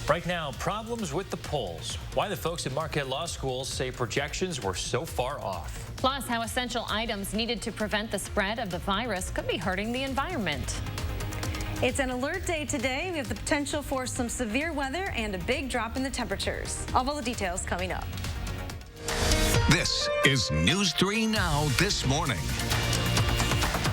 Right now, problems with the polls. Why the folks at Marquette Law School say projections were so far off. Plus, how essential items needed to prevent the spread of the virus could be hurting the environment. It's an alert day today. We have the potential for some severe weather and a big drop in the temperatures. All the details coming up. This is News 3 Now this morning.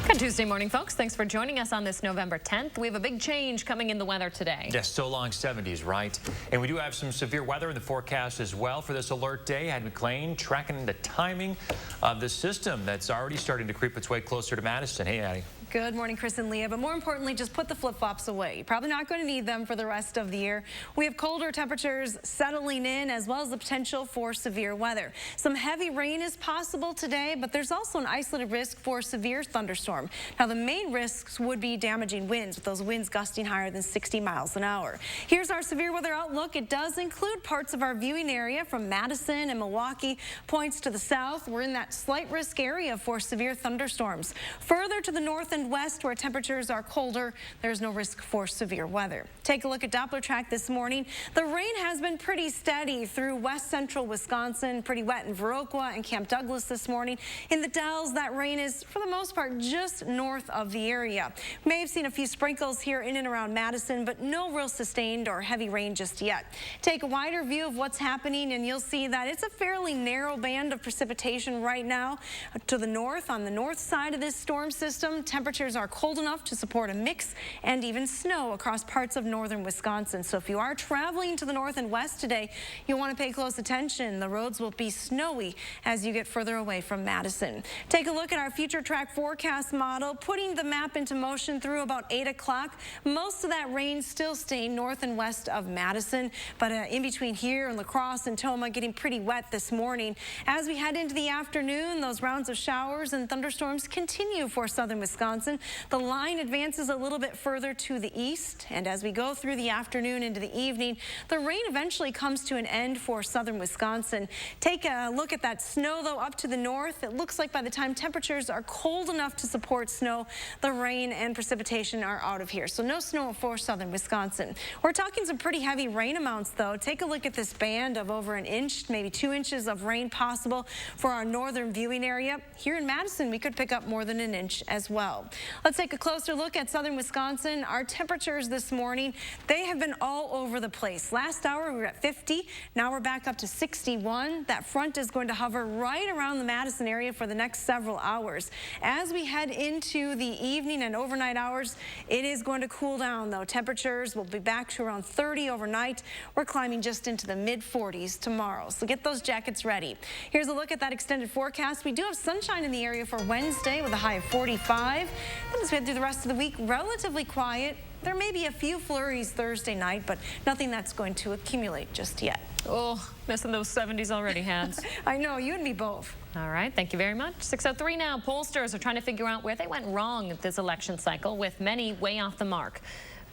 Good Tuesday morning, folks. Thanks for joining us on this November 10th. We have a big change coming in the weather today. Yes, so long 70s, right? And we do have some severe weather in the forecast as well for this alert day. Had McLean tracking the timing of the system that's already starting to creep its way closer to Madison. Hey, Addie. Good morning, Chris and Leah. But more importantly, just put the flip-flops away. You're probably not going to need them for the rest of the year. We have colder temperatures settling in, as well as the potential for severe weather. Some heavy rain is possible today, but there's also an isolated risk for severe thunderstorm. Now, the main risks would be damaging winds, with those winds gusting higher than 60 miles an hour. Here's our severe weather outlook. It does include parts of our viewing area from Madison and Milwaukee points to the south. We're in that slight risk area for severe thunderstorms. Further to the north and west, where temperatures are colder, there's no risk for severe weather. Take a look at Doppler track this morning. The rain has been pretty steady through west central Wisconsin, pretty wet in Viroqua and Camp Douglas this morning. In the Dells, that rain is for the most part just north of the area. May have seen a few sprinkles here in and around Madison, but no real sustained or heavy rain just yet. Take a wider view of what's happening and you'll see that it's a fairly narrow band of precipitation right now to the north. On the north side of this storm system, temperatures are cold enough to support a mix and even snow across parts of northern Wisconsin. So if you are traveling to the north and west today, you'll want to pay close attention. The roads will be snowy as you get further away from Madison. Take a look at our future track forecast model, putting the map into motion through about 8 o'clock. Most of that rain still staying north and west of Madison, but in between here and La Crosse and Toma getting pretty wet this morning. As we head into the afternoon, those rounds of showers and thunderstorms continue for southern Wisconsin. The line advances a little bit further to the east, and as we go through the afternoon into the evening, the rain eventually comes to an end for southern Wisconsin. Take a look at that snow, though, up to the north. It looks like by the time temperatures are cold enough to support snow, the rain and precipitation are out of here. So no snow for southern Wisconsin. We're talking some pretty heavy rain amounts, though. Take a look at this band of over an inch, maybe 2 inches of rain possible for our northern viewing area. Here in Madison, we could pick up more than an inch as well. Let's take a closer look at southern Wisconsin. Our temperatures this morning, they have been all over the place. Last hour, we were at 50. Now we're back up to 61. That front is going to hover right around the Madison area for the next several hours. As we head into the evening and overnight hours, it is going to cool down, though. Temperatures will be back to around 30 overnight. We're climbing just into the mid-40s tomorrow, so get those jackets ready. Here's a look at that extended forecast. We do have sunshine in the area for Wednesday with a high of 45. Then as we head through the rest of the week, relatively quiet. There may be a few flurries Thursday night, but nothing that's going to accumulate just yet. Oh, missing those 70s already, Hans. I know, you and me both. All right, thank you very much. 6:03 now. Pollsters are trying to figure out where they went wrong this election cycle, with many way off the mark.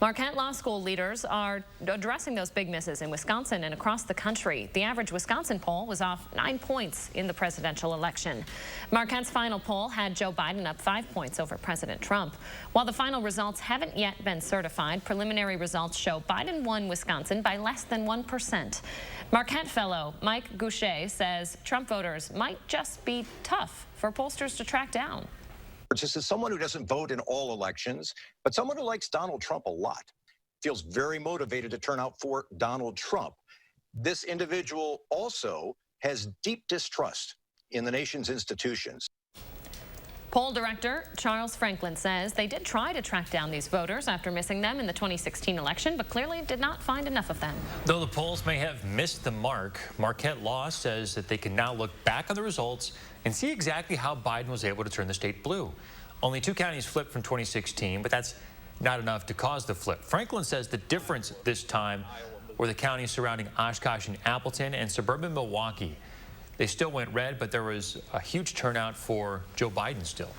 Marquette Law School leaders are addressing those big misses in Wisconsin and across the country. The average Wisconsin poll was off 9 points in the presidential election. Marquette's final poll had Joe Biden up 5 points over President Trump. While the final results haven't yet been certified, preliminary results show Biden won Wisconsin by less than 1%. Marquette fellow Mike Goucher says Trump voters might just be tough for pollsters to track down. Just as someone who doesn't vote in all elections, but someone who likes Donald Trump a lot, feels very motivated to turn out for Donald Trump. This individual also has deep distrust in the nation's institutions. Poll director Charles Franklin says they did try to track down these voters after missing them in the 2016 election, but clearly did not find enough of them. Though the polls may have missed the mark, Marquette Law says that they can now look back on the results and see exactly how Biden was able to turn the state blue. Only 2 counties flipped from 2016, but that's not enough to cause the flip. Franklin says the difference this time were the counties surrounding Oshkosh and Appleton and suburban Milwaukee. They still went red, but there was a huge turnout for Joe Biden still.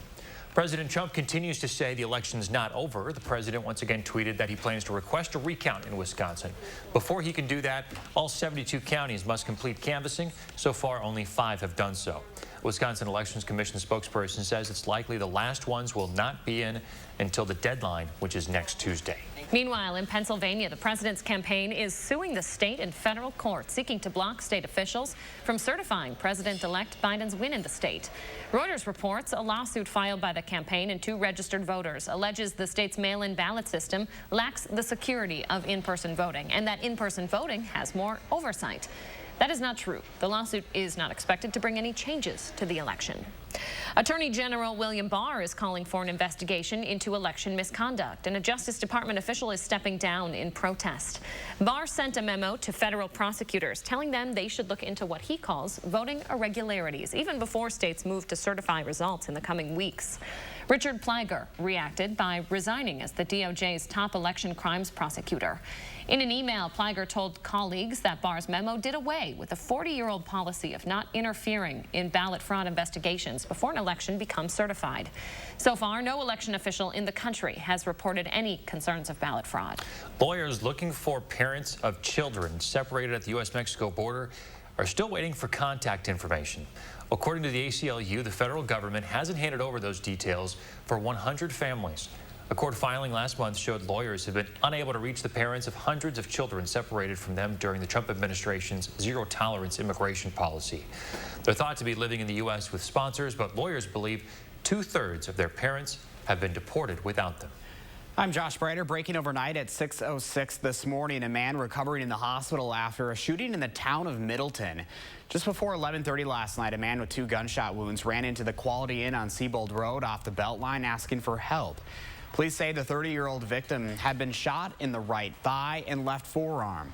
President Trump continues to say the election's not over. The president once again tweeted that he plans to request a recount in Wisconsin. Before he can do that, all 72 counties must complete canvassing. So far, only 5 have done so. Wisconsin Elections Commission spokesperson says it's likely the last ones will not be in until the deadline, which is next Tuesday. Meanwhile, in Pennsylvania, the president's campaign is suing the state and federal court, seeking to block state officials from certifying President-elect Biden's win in the state. Reuters reports a lawsuit filed by the campaign and 2 registered voters alleges the state's mail-in ballot system lacks the security of in-person voting and that in-person voting has more oversight. That is not true. The lawsuit is not expected to bring any changes to the election. Attorney General William Barr is calling for an investigation into election misconduct, and a Justice Department official is stepping down in protest. Barr sent a memo to federal prosecutors telling them they should look into what he calls voting irregularities, even before states move to certify results in the coming weeks. Richard Pliger reacted by resigning as the DOJ's top election crimes prosecutor. In an email, Pliger told colleagues that Barr's memo did away with a 40-year-old policy of not interfering in ballot fraud investigations before an election becomes certified. So far, no election official in the country has reported any concerns of ballot fraud. Lawyers looking for parents of children separated at the U.S.-Mexico border are still waiting for contact information. According to the ACLU, the federal government hasn't handed over those details for 100 families. A court filing last month showed lawyers have been unable to reach the parents of hundreds of children separated from them during the Trump administration's zero-tolerance immigration policy. They're thought to be living in the U.S. with sponsors, but lawyers believe 2/3 of their parents have been deported without them. I'm Josh Breiter. Breaking overnight at 6:06 this morning, a man recovering in the hospital after a shooting in the town of Middleton. Just before 11:30 last night, a man with 2 gunshot wounds ran into the Quality Inn on Siebold Road off the Beltline asking for help. Police say the 30-year-old victim had been shot in the right thigh and left forearm.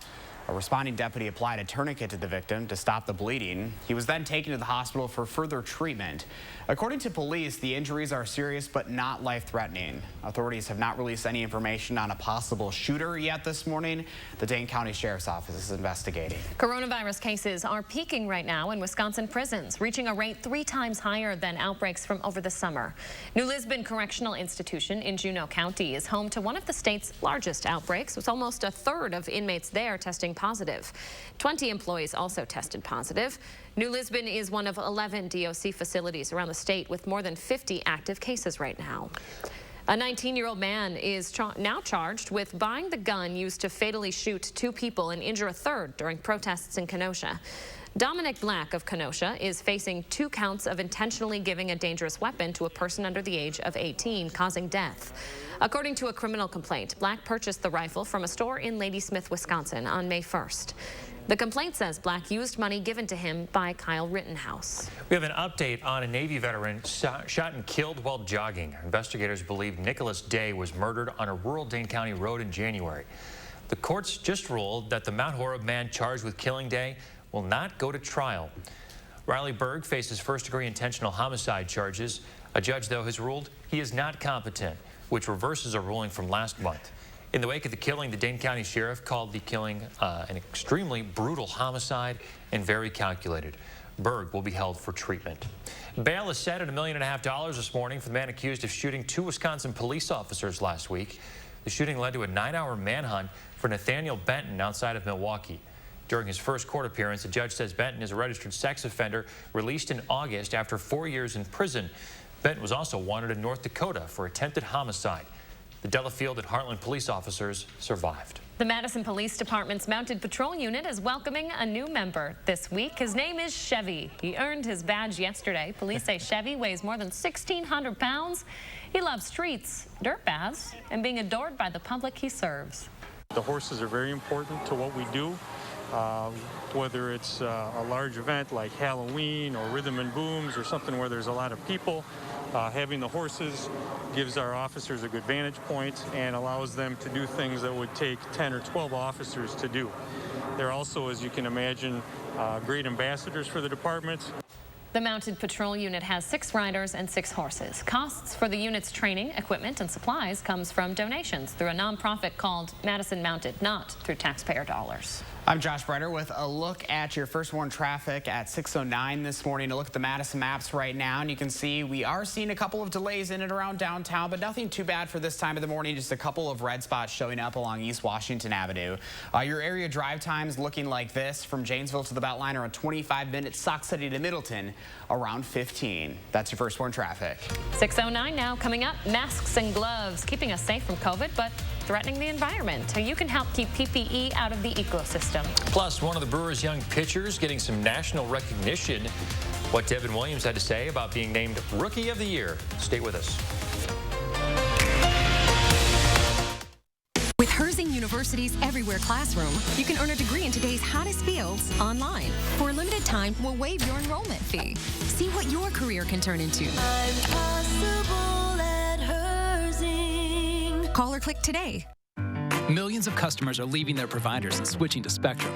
A responding deputy applied a tourniquet to the victim to stop the bleeding. He was then taken to the hospital for further treatment. According to police, the injuries are serious but not life-threatening. Authorities have not released any information on a possible shooter yet this morning. The Dane County Sheriff's Office is investigating. Coronavirus cases are peaking right now in Wisconsin prisons, reaching a rate 3 times higher than outbreaks from over the summer. New Lisbon Correctional Institution in Juneau County is home to one of the state's largest outbreaks, with almost 1/3 of inmates there testing positive. 20 employees also tested positive. New Lisbon is one of 11 DOC facilities around the state with more than 50 active cases right now. A 19-year-old man is now charged with buying the gun used to fatally shoot 2 people and injure a 3rd during protests in Kenosha. Dominic Black of Kenosha is facing 2 counts of intentionally giving a dangerous weapon to a person under the age of 18, causing death. According to a criminal complaint, Black purchased the rifle from a store in Ladysmith, Wisconsin on May 1st. The complaint says Black used money given to him by Kyle Rittenhouse. We have an update on a Navy veteran shot and killed while jogging. Investigators believe Nicholas Day was murdered on a rural Dane County road in January. The courts just ruled that the Mount Horeb man charged with killing Day will not go to trial. Riley Berg faces first-degree intentional homicide charges. A judge, though, has ruled he is not competent, which reverses a ruling from last month. In the wake of the killing, the Dane County Sheriff called the killing an extremely brutal homicide and very calculated. Berg will be held for treatment. Bail is set at $1.5 million this morning for the man accused of shooting 2 Wisconsin police officers last week. The shooting led to a 9-hour manhunt for Nathaniel Benton outside of Milwaukee. During his first court appearance, the judge says Benton is a registered sex offender released in August after 4 years in prison. Benton was also wanted in North Dakota for attempted homicide. The Delafield and Heartland police officers survived. The Madison Police Department's Mounted Patrol Unit is welcoming a new member this week. His name is Chevy. He earned his badge yesterday. Police say Chevy weighs more than 1,600 pounds. He loves streets, dirt baths, and being adored by the public he serves. The horses are very important to what we do. Whether it's a large event like Halloween or Rhythm and Booms or something where there's a lot of people, having the horses gives our officers a good vantage point and allows them to do things that would take 10 or 12 officers to do. They're also, as you can imagine, great ambassadors for the department. The Mounted Patrol Unit has 6 riders and 6 horses. Costs for the unit's training, equipment, and supplies comes from donations through a nonprofit called Madison Mounted, not through taxpayer dollars. I'm Josh Breiter with a look at your first warn traffic at 6:09 this morning. A look at the Madison maps right now, and you can see we are seeing a couple of delays in and around downtown, but nothing too bad for this time of the morning. Just a couple of red spots showing up along East Washington Avenue. Your area drive times looking like this from Janesville to the Beltline are a 25 minutes. Sock City to Middleton around 15. That's your first one traffic. 6:09 now. Coming up, masks and gloves, keeping us safe from COVID, but threatening the environment. How you can help keep PPE out of the ecosystem. Plus, one of the Brewers' young pitchers getting some national recognition. What Devin Williams had to say about being named Rookie of the Year. Stay with us. With Herzing University's Everywhere Classroom, you can earn a degree in today's hottest fields online. For a limited time, we'll waive your enrollment fee. See what your career can turn into. I'm possible at Herzing. Call or click today. Millions of customers are leaving their providers and switching to Spectrum.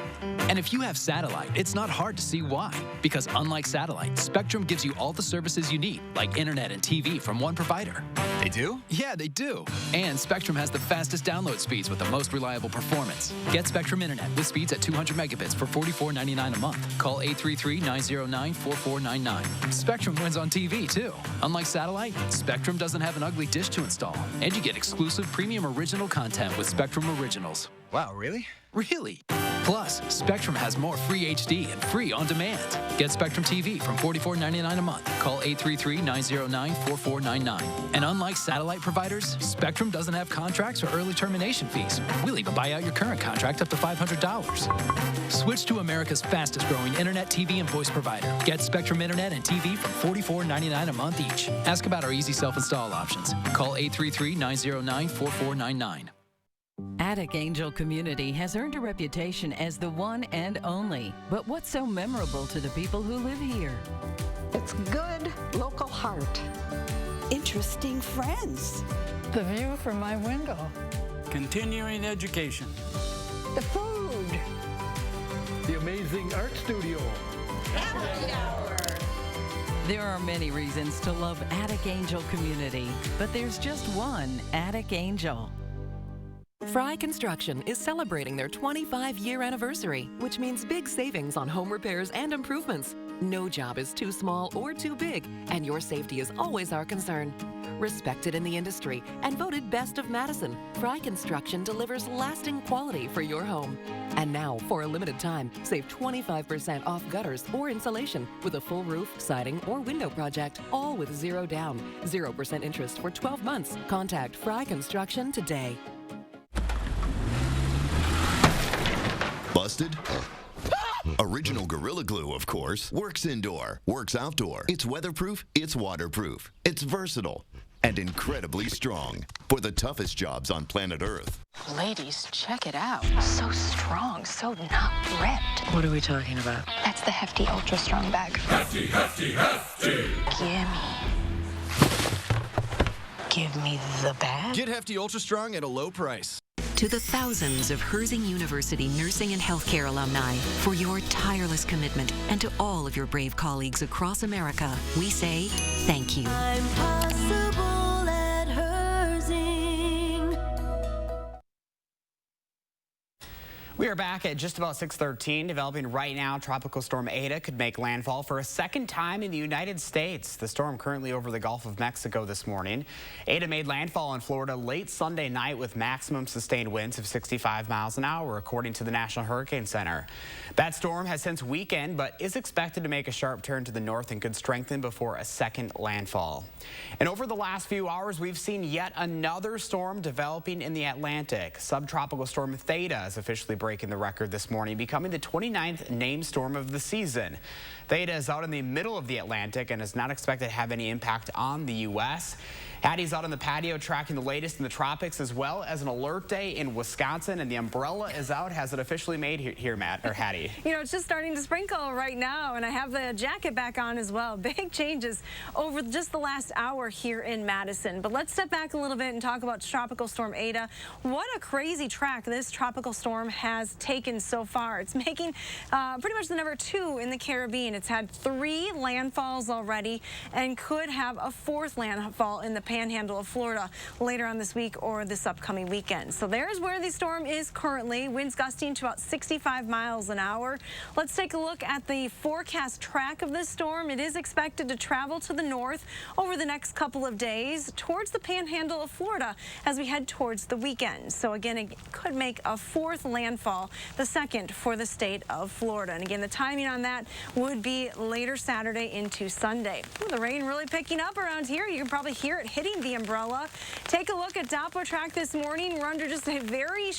And if you have satellite, it's not hard to see why. Because unlike satellite, Spectrum gives you all the services you need, like internet and TV from one provider. They do? Yeah, they do. And Spectrum has the fastest download speeds with the most reliable performance. Get Spectrum Internet with speeds at 200 megabits for $44.99 a month. Call 833-909-4499. Spectrum wins on TV, too. Unlike satellite, Spectrum doesn't have an ugly dish to install. And you get exclusive premium original content with Spectrum Originals. Wow, really? Really? Plus, Spectrum has more free HD and free on demand. Get Spectrum TV from $44.99 a month. Call 833-909-4499. And unlike satellite providers, Spectrum doesn't have contracts or early termination fees. We'll even buy out your current contract up to $500. Switch to America's fastest growing internet, TV, and voice provider. Get Spectrum Internet and TV from $44.99 a month each. Ask about our easy self-install options. Call 833-909-4499. Attic Angel Community has earned a reputation as the one and only. But what's so memorable to the people who live here? It's good local heart. Interesting friends. The view from my window. Continuing education. The food. The amazing art studio. Happy hour. There are many reasons to love Attic Angel Community, but there's just one Attic Angel. Fry Construction is celebrating their 25-year anniversary, which means big savings on home repairs and improvements. No job is too small or too big, and your safety is always our concern. Respected in the industry and voted Best of Madison, Fry Construction delivers lasting quality for your home. And now, for a limited time, save 25% off gutters or insulation with a full roof, siding, or window project, all with zero down, 0% interest for 12 months. Contact Fry Construction today. Busted? Original Gorilla Glue, of course. Works indoor, works outdoor. It's weatherproof, it's waterproof. It's versatile and incredibly strong for the toughest jobs on planet Earth. Ladies, check it out. So strong, so not ripped. What are we talking about? That's the Hefty Ultra Strong bag. Hefty, hefty, hefty. Give me the bag. Get Hefty Ultra Strong at a low price. To the thousands of Herzing University nursing and healthcare alumni, for your tireless commitment, and to all of your brave colleagues across America, we say thank you. I'm possible at Herzing. We are back at just about 6:13. Developing right now, Tropical Storm Eta could make landfall for a second time in the United States. The storm currently over the Gulf of Mexico this morning. Eta made landfall in Florida late Sunday night with maximum sustained winds of 65 miles an hour, according to the National Hurricane Center. That storm has since weakened, but is expected to make a sharp turn to the north and could strengthen before a second landfall. And over the last few hours, we've seen yet another storm developing in the Atlantic. Subtropical storm Theta is officially breaking the record this morning, becoming the 29th named storm of the season. Theta is out in the middle of the Atlantic and is not expected to have any impact on the U.S. Hattie's out on the patio tracking the latest in the tropics, as well as an alert day in Wisconsin, and the umbrella is out. Has it officially made here, Matt, or Hattie? You know, it's just starting to sprinkle right now, and I have the jacket back on as well. Big changes over just the last hour here in Madison. But let's step back a little bit and talk about Tropical Storm Eta. What a crazy track this tropical storm has taken so far. It's making pretty much the number 2 in the Caribbean. It's had 3 landfalls already and could have a 4th landfall in the panhandle of Florida later on this week or this upcoming weekend. So there's where the storm is currently. Winds gusting to about 65 miles an hour. Let's take a look at the forecast track of this storm. It is expected to travel to the north over the next couple of days towards the panhandle of Florida as we head towards the weekend. So again, it could make a fourth landfall, the second for the state of Florida. And again, the timing on that would be later Saturday into Sunday. Ooh, the rain really picking up around here. You can probably hear it hitting the umbrella. Take a look at Doppler track this morning. We're under just a very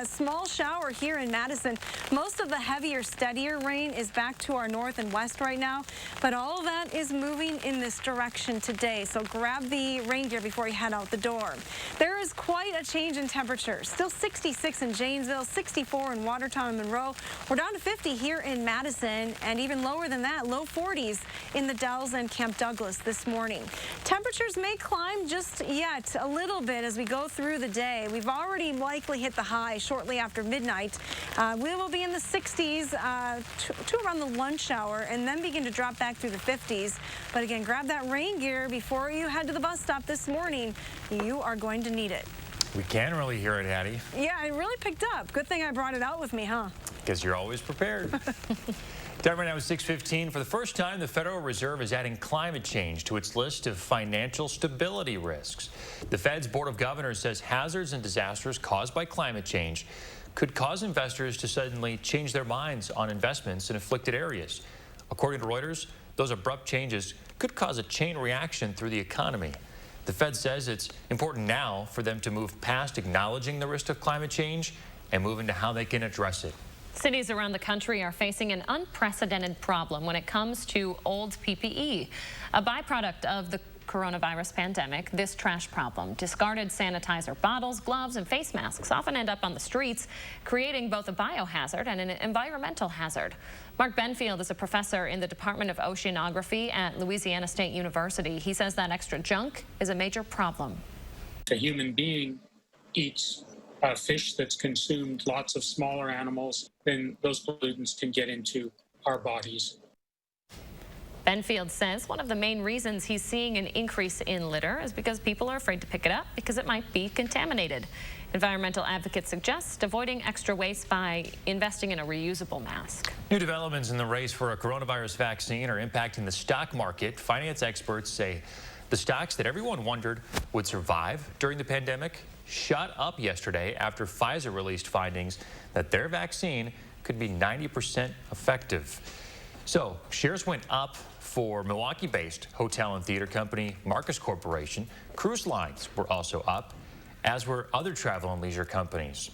small shower here in Madison. Most of the heavier, steadier rain is back to our north and west right now, but all of that is moving in this direction today. So grab the rain gear before you head out the door. There is quite a change in temperature. Still 66 in Janesville, 64 in Watertown and Monroe. We're down to 50 here in Madison, and even lower than that, low 40s in the Dells and Camp Douglas this morning. Temperatures may climb just yet a little bit as we go through the day. We've already likely hit the high shortly after midnight. We will be in the 60s to around the lunch hour and then begin to drop back through the 50s. But again, grab that rain gear before you head to the bus stop this morning. You are going to need it. We can really hear it, Hattie. Yeah, it really picked up. Good thing I brought it out with me, huh? Because you're always prepared. Time right now is 6:15. For the first time, the Federal Reserve is adding climate change to its list of financial stability risks. The Fed's Board of Governors says hazards and disasters caused by climate change could cause investors to suddenly change their minds on investments in afflicted areas. According to Reuters, those abrupt changes could cause a chain reaction through the economy. The Fed says it's important now for them to move past acknowledging the risk of climate change and move into how they can address it. Cities around the country are facing an unprecedented problem when it comes to old PPE. A byproduct of the coronavirus pandemic, this trash problem. Discarded sanitizer bottles, gloves, and face masks often end up on the streets, creating both a biohazard and an environmental hazard. Mark Benfield is a professor in the Department of Oceanography at Louisiana State University. He says that extra junk is a major problem. A human being eats fish that's consumed lots of smaller animals, then those pollutants can get into our bodies. Benfield says one of the main reasons he's seeing an increase in litter is because people are afraid to pick it up because it might be contaminated. Environmental advocates suggest avoiding extra waste by investing in a reusable mask. New developments in the race for a coronavirus vaccine are impacting the stock market. Finance experts say the stocks that everyone wondered would survive during the pandemic shot up yesterday after Pfizer released findings that their vaccine could be 90% effective. So shares went up for Milwaukee-based hotel and theater company Marcus Corporation. Cruise lines were also up, as were other travel and leisure companies.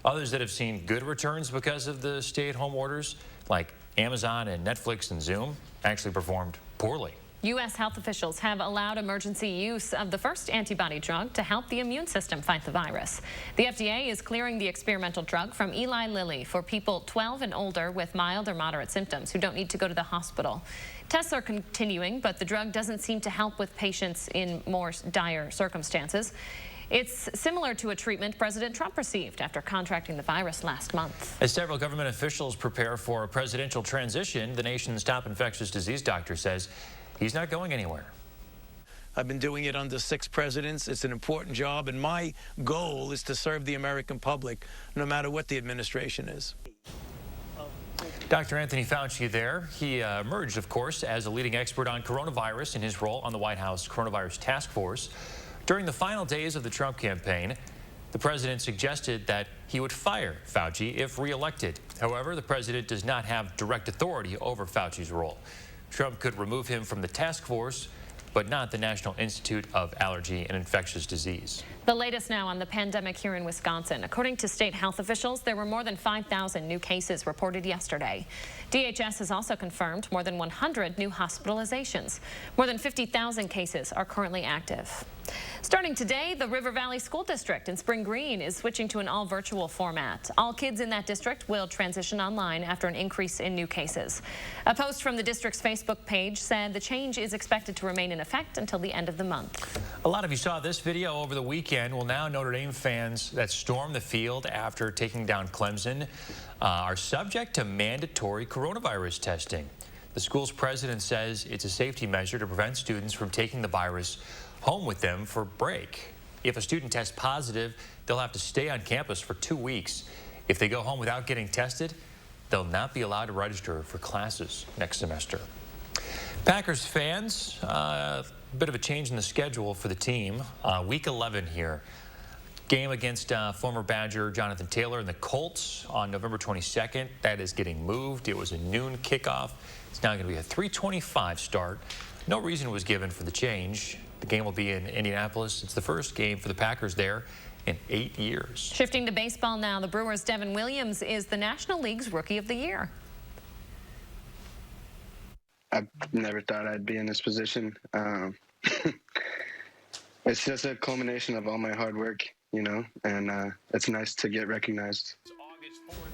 Others that have seen good returns because of the stay-at-home orders, like Amazon and Netflix and Zoom, actually performed poorly. U.S. health officials have allowed emergency use of the first antibody drug to help the immune system fight the virus. The FDA is clearing the experimental drug from Eli Lilly for people 12 and older with mild or moderate symptoms who don't need to go to the hospital. Tests are continuing, but the drug doesn't seem to help with patients in more dire circumstances. It's similar to a treatment President Trump received after contracting the virus last month. As several government officials prepare for a presidential transition, the nation's top infectious disease doctor says he's not going anywhere. I've been doing it under 6 presidents. It's an important job, and my goal is to serve the American public no matter what the administration is. Dr. Anthony Fauci there. He emerged, of course, as a leading expert on coronavirus in his role on the White House Coronavirus Task Force. During the final days of the Trump campaign, the president suggested that he would fire Fauci if reelected. However, the president does not have direct authority over Fauci's role. Trump could remove him from the task force, but not the National Institute of Allergy and Infectious Disease. The latest now on the pandemic here in Wisconsin. According to state health officials, there were more than 5,000 new cases reported yesterday. DHS has also confirmed more than 100 new hospitalizations. More than 50,000 cases are currently active. Starting today, the River Valley School District in Spring Green is switching to an all-virtual format. All kids in that district will transition online after an increase in new cases. A post from the district's Facebook page said the change is expected to remain in effect until the end of the month. A lot of you saw this video over the weekend. Well, now Notre Dame fans that stormed the field after taking down Clemson are subject to mandatory coronavirus testing. The school's president says it's a safety measure to prevent students from taking the virus home with them for break. If a student tests positive, they'll have to stay on campus for 2 weeks. If they go home without getting tested, they'll not be allowed to register for classes next semester. Packers fans, a bit of a change in the schedule for the team. Week 11 here. Game against former Badger Jonathan Taylor and the Colts on November 22nd. That is getting moved. It was a noon kickoff. It's now going to be a 3:25 start. No reason was given for the change. The game will be in Indianapolis. It's the first game for the Packers there in 8 years. Shifting to baseball now, the Brewers' Devin Williams is the National League's Rookie of the Year. I never thought I'd be in this position. It's just a culmination of all my hard work, you know, and it's nice to get recognized.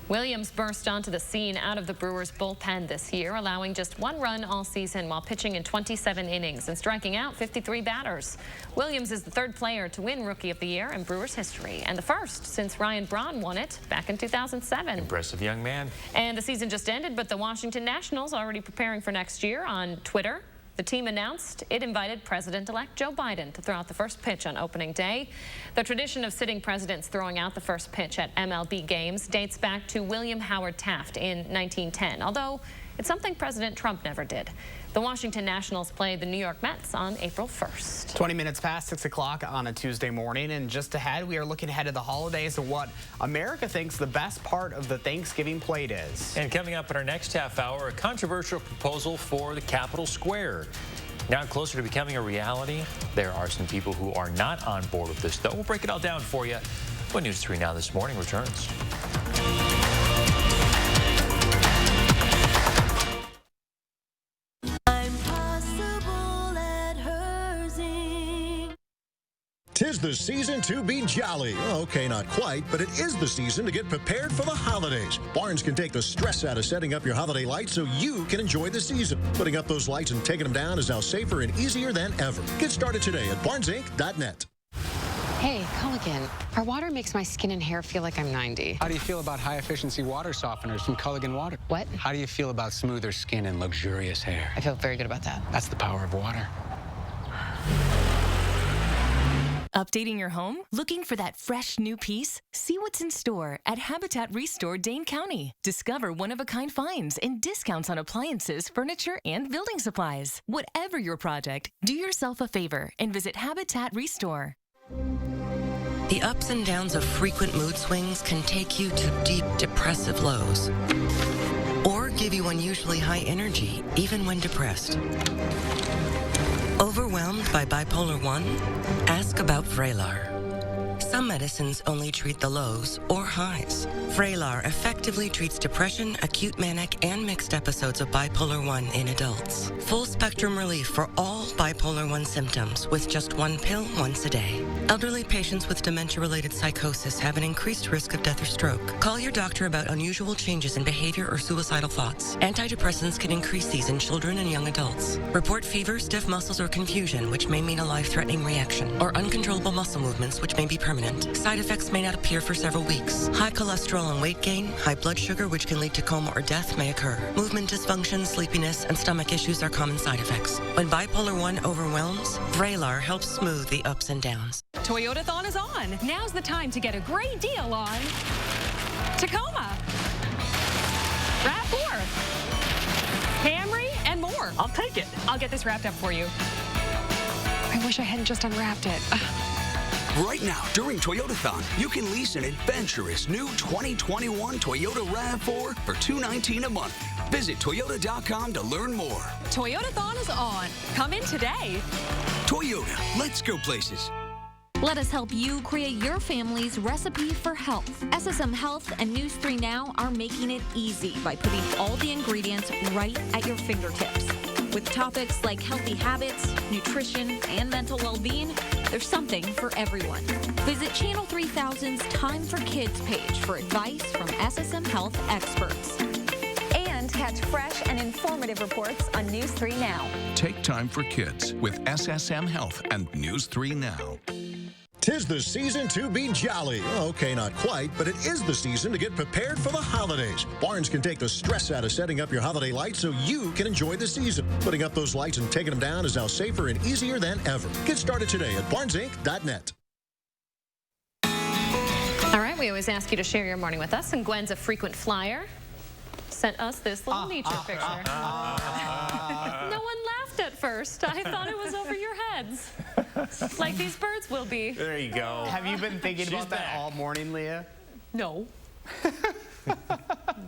Williams burst onto the scene out of the Brewers' bullpen this year, allowing just 1 run all season while pitching in 27 innings and striking out 53 batters. Williams is the 3rd player to win Rookie of the Year in Brewers history, and the 1st since Ryan Braun won it back in 2007. Impressive young man. And the season just ended, but the Washington Nationals already preparing for next year. On Twitter, the team announced it invited President-elect Joe Biden to throw out the first pitch on opening day. The tradition of sitting presidents throwing out the first pitch at MLB games dates back to William Howard Taft in 1910, although it's something President Trump never did. The Washington Nationals play the New York Mets on April 1st. 20 minutes past 6 o'clock on a Tuesday morning, and just ahead, we are looking ahead of the holidays and what America thinks the best part of the Thanksgiving plate is. And coming up in our next half hour, a controversial proposal for the Capitol Square. Now closer to becoming a reality. There are some people who are not on board with this, though. We'll break it all down for you when News 3 Now This Morning returns. Tis the season to be jolly. Okay, not quite, but it is the season to get prepared for the holidays. Barnes can take the stress out of setting up your holiday lights so you can enjoy the season. Putting up those lights and taking them down is now safer and easier than ever. Get started today at barnesinc.net. Hey, Culligan, our water makes my skin and hair feel like I'm 90. How do you feel about high-efficiency water softeners from Culligan Water? What? How do you feel about smoother skin and luxurious hair? I feel very good about that. That's the power of water. Updating your home? Looking for that fresh new piece? See what's in store at Habitat Restore Dane County. Discover one-of-a-kind finds and discounts on appliances, furniture, and building supplies. Whatever your project, do yourself a favor and visit Habitat Restore. The ups and downs of frequent mood swings can take you to deep depressive lows, or give you unusually high energy even when depressed. Overwhelmed by bipolar 1? Ask about Vraylar. Some medicines only treat the lows or highs. Vraylar effectively treats depression, acute manic, and mixed episodes of bipolar 1 in adults. Full spectrum relief for all bipolar 1 symptoms with just 1 pill once a day. Elderly patients with dementia-related psychosis have an increased risk of death or stroke. Call your doctor about unusual changes in behavior or suicidal thoughts. Antidepressants can increase these in children and young adults. Report fever, stiff muscles, or confusion, which may mean a life-threatening reaction, or uncontrollable muscle movements, which may be permanent. Side effects may not appear for several weeks. High cholesterol and weight gain, high blood sugar, which can lead to coma or death, may occur. Movement dysfunction, sleepiness, and stomach issues are common side effects. When bipolar 1 overwhelms, Vraylar helps smooth the ups and downs. Toyotathon is on. Now's the time to get a great deal on Tacoma, RAV4, Camry, and more. I'll take it. I'll get this wrapped up for you. I wish I hadn't just unwrapped it. Right now, during Toyotathon, you can lease an adventurous new 2021 Toyota RAV4 for $219 a month. Visit Toyota.com to learn more. Toyotathon is on. Come in today. Toyota, let's go places. Let us help you create your family's recipe for health. SSM Health and News 3 Now are making it easy by putting all the ingredients right at your fingertips. With topics like healthy habits, nutrition, and mental well-being, there's something for everyone. Visit Channel 3000's Time for Kids page for advice from SSM Health experts. And catch fresh and informative reports on News 3 Now. Take time for kids with SSM Health and News 3 Now. 'Tis the season to be jolly. Okay, not quite, but it is the season to get prepared for the holidays. Barnes can take the stress out of setting up your holiday lights so you can enjoy the season. Putting up those lights and taking them down is now safer and easier than ever. Get started today at barnesinc.net. All right, we always ask you to share your morning with us, and Gwen's a frequent flyer. Sent us this little nature picture. No one laughed at first. I thought it was over your heads. Like these birds will be. There you go. Have you been thinking about that all morning, Leah? No.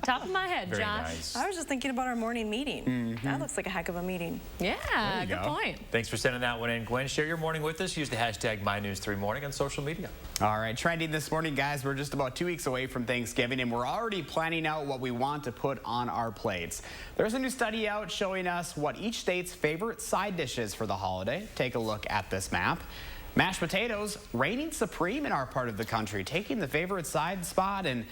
Top of my head, Very Josh. nice. I was just thinking about our morning meeting. That looks like a heck of a meeting. Yeah, good point. Thanks for sending that one in, Gwen. Share your morning with us. Use the hashtag MyNews3Morning on social media. All right, trending this morning, guys. We're just about 2 weeks away from Thanksgiving, and we're already planning out what we want to put on our plates. There's a new study out showing us what each state's favorite side dish is for the holiday. Take a look at this map. Mashed potatoes reigning supreme in our part of the country, taking the favorite side spot in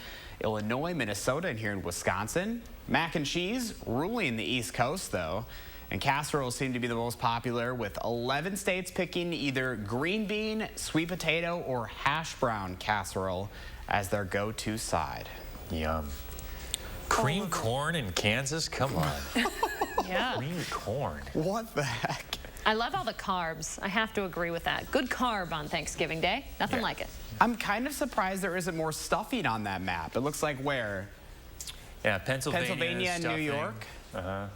Illinois, Minnesota, and here in Wisconsin. Mac and cheese ruling the East Coast, though. And casseroles seem to be the most popular, with 11 states picking either green bean, sweet potato, or hash brown casserole as their go-to side. Yum. Cream corn in Kansas? Come on. Yeah. Cream corn. What the heck? I love all the carbs. I have to agree with that. Good carb on Thanksgiving Day. Nothing like it. I'm kind of surprised there isn't more stuffing on that map. It looks like where? Yeah, Pennsylvania and New York. Yeah,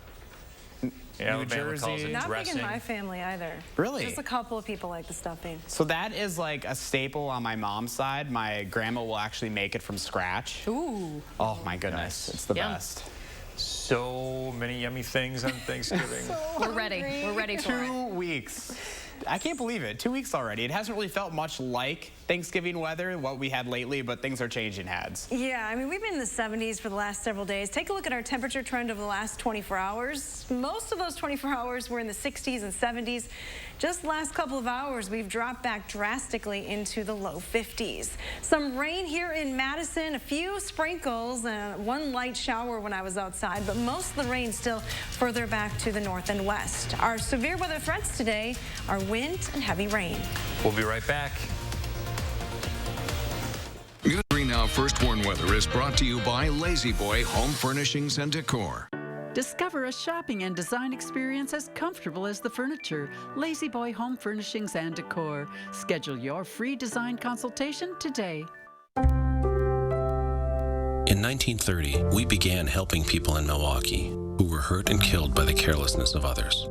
New Jersey. Not big in my family either. Really? Just a couple of people like the stuffing. So that is like a staple on my mom's side. My grandma will actually make it from scratch. Ooh. Oh my goodness, it's the best. So many yummy things on Thanksgiving. We're ready. We're ready for it. 2 weeks. I can't believe it. 2 weeks already. It hasn't really felt much like Thanksgiving weather, what we had lately, but things are changing, Hads. Yeah, I mean, we've been in the 70s for the last several days. Take a look at our temperature trend over the last 24 hours. Most of those 24 hours were in the 60s and 70s. Just the last couple of hours, we've dropped back drastically into the low 50s. Some rain here in Madison, a few sprinkles, and one light shower when I was outside, but most of the rain still further back to the north and west. Our severe weather threats today are wind and heavy rain. We'll be right back. News 3 Now First Warn Weather is brought to you by Lazy Boy Home Furnishings and Decor. Discover a shopping and design experience as comfortable as the furniture. Lazy Boy Home Furnishings and Decor. Schedule your free design consultation today. In 1930, we began helping people in Milwaukee who were hurt and killed by the carelessness of others.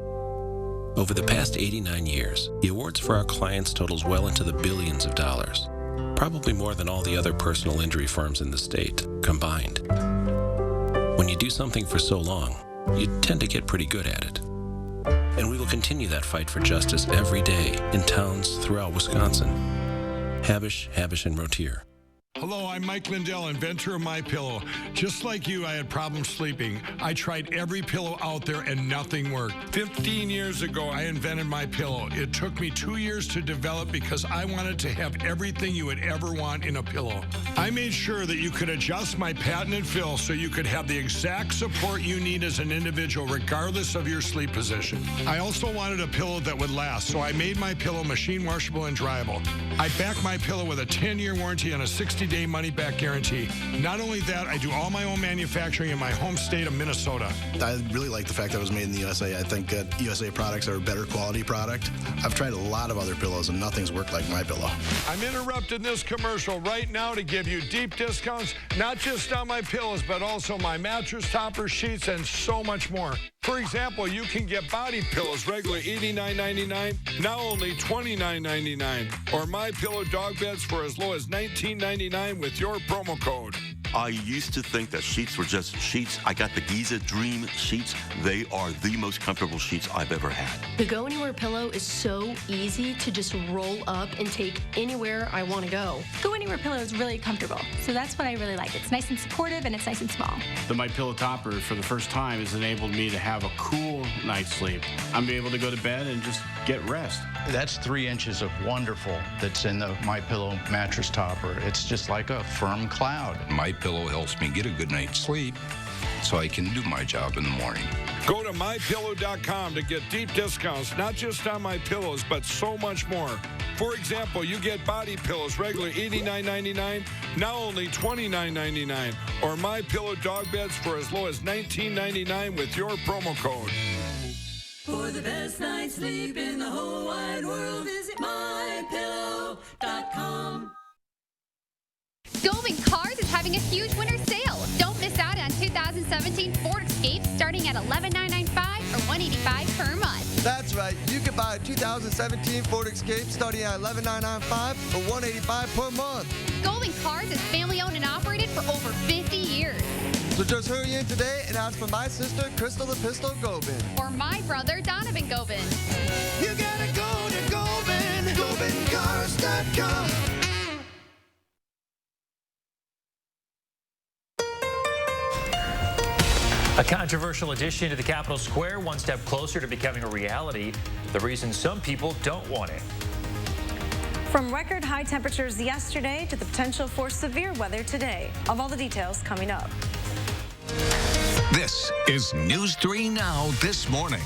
Over the past 89 years, the awards for our clients totals well into the billions of dollars, probably more than all the other personal injury firms in the state combined. When you do something for so long, you tend to get pretty good at it. And we will continue that fight for justice every day in towns throughout Wisconsin. Habish, and Rotier. Hello, I'm Mike Lindell, inventor of MyPillow. Just like you, I had problems sleeping. I tried every pillow out there and nothing worked. 15 years ago, I invented MyPillow. It took me 2 years to develop because I wanted to have everything you would ever want in a pillow. I made sure that you could adjust my patented fill so you could have the exact support you need as an individual, regardless of your sleep position. I also wanted a pillow that would last, so I made MyPillow machine washable and dryable. I back MyPillow with a 10-year warranty and a 60-day money-back guarantee. Not only that, I do all my own manufacturing in my home state of Minnesota. I really like the fact that it was made in the USA. I think that USA products are a better quality product. I've tried a lot of other pillows and nothing's worked like MyPillow. I'm interrupting this commercial right now to give you deep discounts, not just on my pillows, but also my mattress toppers, sheets, and so much more. For example, you can get body pillows regularly $89.99, now only $29.99, or MyPillow dog beds for as low as $19.99 with your promo code. I used to think that sheets were just sheets. I got the Giza Dream sheets. They are the most comfortable sheets I've ever had. The Go Anywhere pillow is so easy to just roll up and take anywhere I want to go. Go Anywhere pillow is really comfortable, so that's what I really like. It's nice and supportive and it's nice and small. The MyPillow topper, for the first time, has enabled me to have a cool night's sleep. I'm able to go to bed and just get rest. That's 3 inches of wonderful that's in the MyPillow mattress topper. It's just like a firm cloud. MyPillow MyPillow helps me get a good night's sleep so I can do my job in the morning. Go to MyPillow.com to get deep discounts, not just on my pillows, but so much more. For example, you get body pillows, regular $89.99, now only $29.99. Or MyPillow dog beds for as low as $19.99 with your promo code. For the best night's sleep in the whole wide world, visit MyPillow.com. Goldman Cars is having a huge winter sale. Don't miss out on 2017 Ford Escape starting at $11,995 or $185 per month. That's right. You can buy a 2017 Ford Escape starting at $11,995 or $185 per month. Goldman Cars is family owned and operated for over 50 years. So just hurry in today and ask for my sister, Crystal the Pistol Gobin. Or my brother, Donovan Gobin. You gotta go to Gobin, GobinCars.com. A controversial addition to the Capitol Square, one step closer to becoming a reality. The reason some people don't want it. From record high temperatures yesterday to the potential for severe weather today. Of all the details coming up. This is News 3 Now This Morning.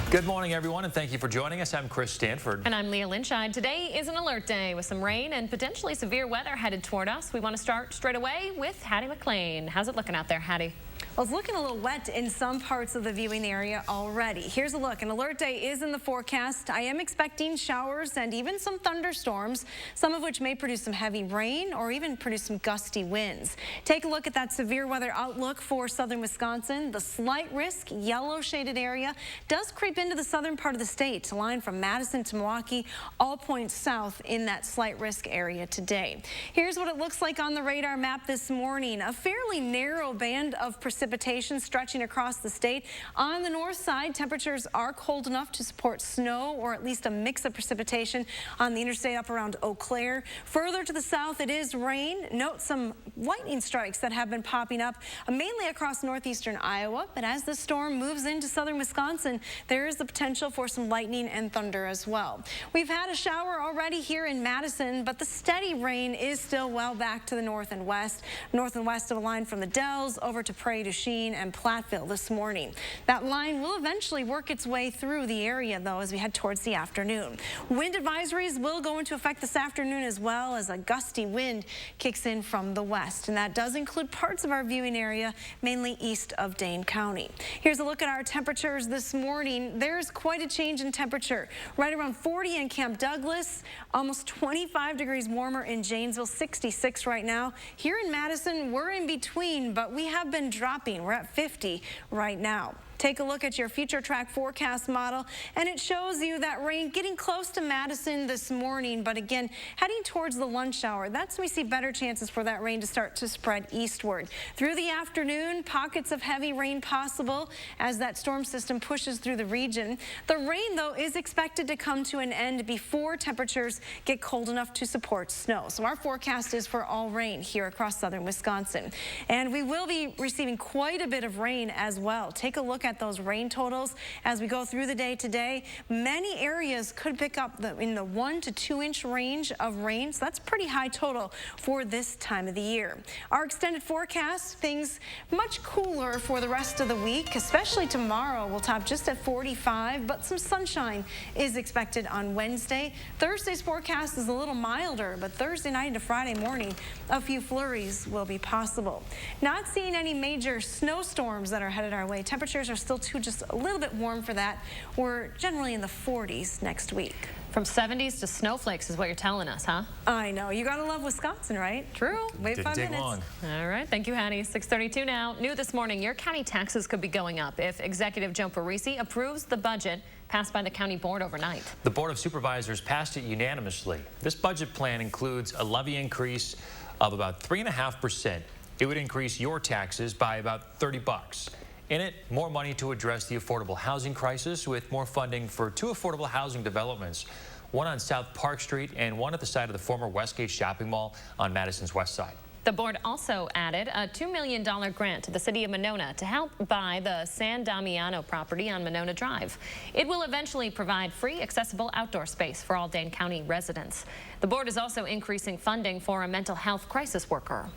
Good morning, everyone, and thank you for joining us. I'm Chris Stanford. And I'm Leah Lynchide. Today is an alert day with some rain and potentially severe weather headed toward us. We want to start straight away with Hattie McLean. How's it looking out there, Hattie? Well, it's looking a little wet in some parts of the viewing area already. Here's a look. An alert day is in the forecast. I am expecting showers and even some thunderstorms, some of which may produce some heavy rain or even produce some gusty winds. Take a look at that severe weather outlook for southern Wisconsin. The slight risk, yellow shaded area, does creep into the southern part of the state, a line from Madison to Milwaukee, all points south in that slight risk area today. Here's what it looks like on the radar map this morning. A fairly narrow band of precipitation stretching across the state. On the north side, temperatures are cold enough to support snow or at least a mix of precipitation on the interstate up around Eau Claire. Further to the south, it is rain. Note some lightning strikes that have been popping up mainly across northeastern Iowa. But as the storm moves into southern Wisconsin, there is the potential for some lightning and thunder as well. We've had a shower already here in Madison, but the steady rain is still well back to the north and west of a line from the Dells over to Prairie du Chien and Platteville this morning. That line will eventually work its way through the area, though, as we head towards the afternoon. Wind advisories will go into effect this afternoon as well as a gusty wind kicks in from the west, and that does include parts of our viewing area, mainly east of Dane County. Here's a look at our temperatures this morning. There's quite a change in temperature. Right around 40 in Camp Douglas, almost 25 degrees warmer in Janesville, 66 right now. Here in Madison, we're in between, but we have been dropping. We're at 50 right now. Take a look at your future track forecast model, and it shows you that rain getting close to Madison this morning, but again, heading towards the lunch hour. That's when we see better chances for that rain to start to spread eastward. Through the afternoon, pockets of heavy rain possible as that storm system pushes through the region. The rain, though, is expected to come to an end before temperatures get cold enough to support snow. So our forecast is for all rain here across southern Wisconsin. And we will be receiving quite a bit of rain as well. Take a look at those rain totals as we go through the day today. Many areas could pick up in the 1 to 2 inch range of rain, so that's pretty high total for this time of the year. Our extended forecast, things much cooler for the rest of the week, especially tomorrow. We'll top just at 45, but some sunshine is expected on Wednesday. Thursday's forecast is a little milder, but Thursday night into Friday morning, a few flurries will be possible. Not seeing any major snowstorms that are headed our way. Temperatures are still just a little bit warm for that. We're generally in the 40s next week. From 70s to snowflakes is what you're telling us, huh? I know. You gotta love Wisconsin, right? True. Wait 5 minutes. Long. All right. Thank you, Hattie. 6:32 now. New this morning, your county taxes could be going up if Executive Joe Parisi approves the budget passed by the county board overnight. The Board of Supervisors passed it unanimously. This budget plan includes a levy increase of about 3.5%. It would increase your taxes by about $30. In it, more money to address the affordable housing crisis with more funding for 2 affordable housing developments, one on South Park Street and one at the site of the former Westgate Shopping Mall on Madison's west side. The board also added a $2 million grant to the city of Monona to help buy the San Damiano property on Monona Drive. It will eventually provide free, accessible outdoor space for all Dane County residents. The board is also increasing funding for a mental health crisis worker.